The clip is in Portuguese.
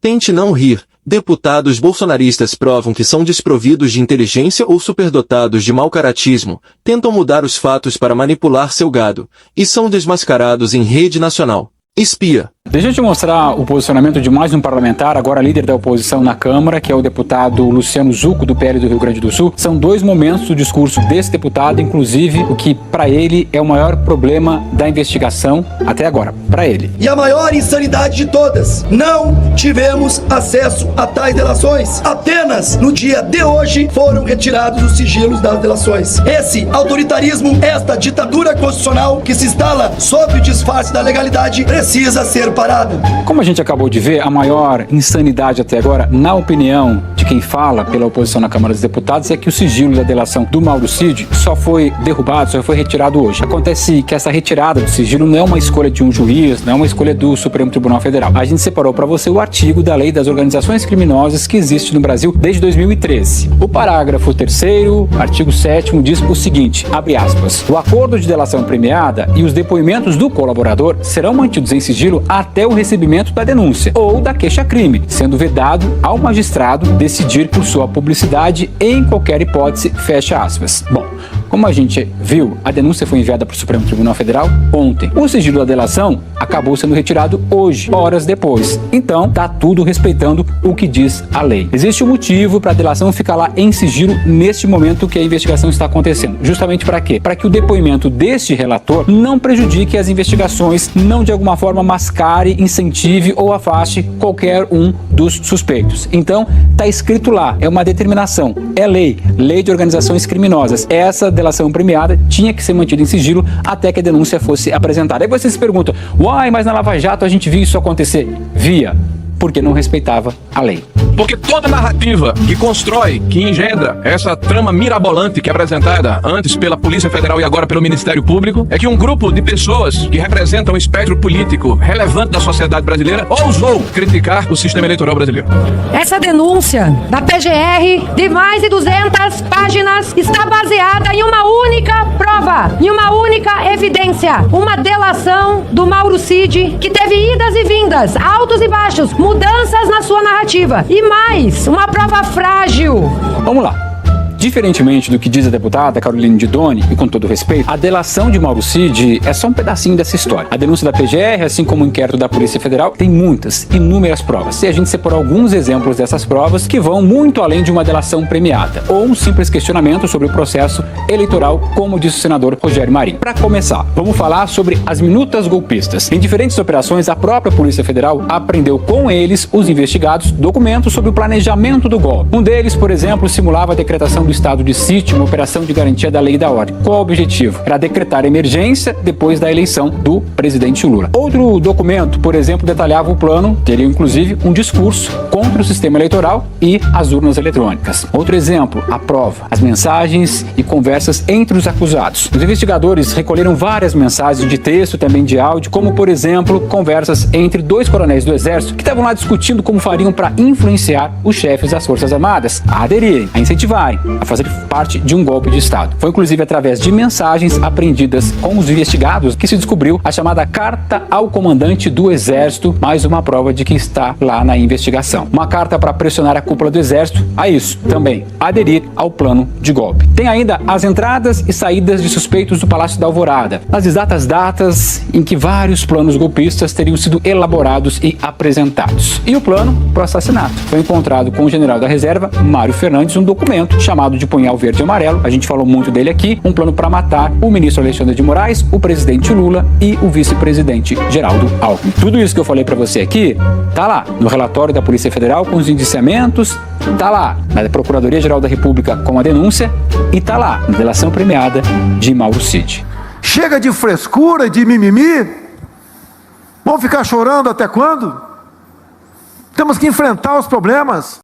Tente não rir. Deputados bolsonaristas provam que são desprovidos de inteligência ou superdotados de mau caratismo, tentam mudar os fatos para manipular seu gado, e são desmascarados em rede nacional. Espia. Deixa eu te mostrar o posicionamento de mais um parlamentar, agora líder da oposição na Câmara, que é o deputado Luciano Zucco, do PL do Rio Grande do Sul. São dois momentos do discurso desse deputado, inclusive o que para ele é o maior problema da investigação até agora, para ele. E a maior insanidade de todas, não tivemos acesso a tais delações. Apenas no dia de hoje foram retirados os sigilos das delações. Esse autoritarismo, esta ditadura constitucional que se instala sob o disfarce da legalidade, precisa ser parada. Como a gente acabou de ver, a maior insanidade até agora, na opinião de quem fala pela oposição na Câmara dos Deputados, é que o sigilo da delação do Mauro Cid só foi derrubado, só foi retirado hoje. Acontece que essa retirada do sigilo não é uma escolha de um juiz, não é uma escolha do Supremo Tribunal Federal. A gente separou para você o artigo da Lei das Organizações Criminosas que existe no Brasil desde 2013. O parágrafo 3º, artigo 7º, diz o seguinte, abre aspas, o acordo de delação premiada e os depoimentos do colaborador serão mantidos em sigilo até o recebimento da denúncia ou da queixa-crime, sendo vedado ao magistrado decidir por sua publicidade em qualquer hipótese, fecha aspas. Bom, como a gente viu, a denúncia foi enviada para o Supremo Tribunal Federal ontem. O sigilo da delação acabou sendo retirado hoje, horas depois. Então, tá tudo respeitando o que diz a lei. Existe um motivo para a delação ficar lá em sigilo neste momento que a investigação está acontecendo. Justamente para quê? Para que o depoimento deste relator não prejudique as investigações, não de alguma forma mascare, incentive ou afaste qualquer um dos suspeitos. Então, tá escrito lá, é uma determinação, é lei, lei de organizações criminosas. Essa delação premiada tinha que ser mantida em sigilo até que a denúncia fosse apresentada. Aí você se pergunta, uai, mas na Lava Jato a gente viu isso acontecer? Via, porque não respeitava a lei. Porque toda narrativa que constrói, que engendra essa trama mirabolante que é apresentada antes pela Polícia Federal e agora pelo Ministério Público, é que um grupo de pessoas que representam um espectro político relevante da sociedade brasileira ousou criticar o sistema eleitoral brasileiro. Essa denúncia da PGR de mais de 200 páginas está baseada em uma única prova, em uma única evidência, uma delação do Mauro Cid que teve idas e vindas, altos e baixos, mudanças na sua narrativa. E mais, uma prova frágil. Vamos lá. Diferentemente do que diz a deputada Caroline Didoni, e com todo respeito, a delação de Mauro Cid é só um pedacinho dessa história. A denúncia da PGR, assim como o inquérito da Polícia Federal, tem muitas, inúmeras provas. E a gente separou alguns exemplos dessas provas que vão muito além de uma delação premiada, ou um simples questionamento sobre o processo eleitoral, como disse o senador Rogério Marinho. Para começar, vamos falar sobre as minutas golpistas. Em diferentes operações, a própria Polícia Federal apreendeu com eles, os investigados, documentos sobre o planejamento do golpe. Um deles, por exemplo, simulava a decretação do estado de sítio, uma operação de garantia da lei e da ordem. Qual o objetivo? Era decretar emergência depois da eleição do presidente Lula. Outro documento, por exemplo, detalhava o plano, teria inclusive um discurso contra o sistema eleitoral e as urnas eletrônicas. Outro exemplo, a prova, as mensagens e conversas entre os acusados. Os investigadores recolheram várias mensagens de texto, também de áudio, como por exemplo, conversas entre dois coronéis do Exército que estavam lá discutindo como fariam para influenciar os chefes das Forças Armadas a aderirem, a incentivarem, a fazer parte de um golpe de Estado. Foi inclusive através de mensagens apreendidas com os investigados que se descobriu a chamada Carta ao Comandante do Exército, mais uma prova de que está lá na investigação. Uma carta para pressionar a cúpula do Exército a isso, também, aderir ao plano de golpe. Tem ainda as entradas e saídas de suspeitos do Palácio da Alvorada, as exatas datas em que vários planos golpistas teriam sido elaborados e apresentados. E o plano para o assassinato. Foi encontrado com o general da reserva, Mário Fernandes, um documento chamado de Punhal Verde e Amarelo, a gente falou muito dele aqui, um plano para matar o ministro Alexandre de Moraes, o presidente Lula e o vice-presidente Geraldo Alckmin. Tudo isso que eu falei para você aqui, tá lá no relatório da Polícia Federal com os indiciamentos, tá lá na Procuradoria-Geral da República com a denúncia e tá lá na delação premiada de Mauro Cid. Chega de frescura, de mimimi. Vão ficar chorando até quando? Temos que enfrentar os problemas.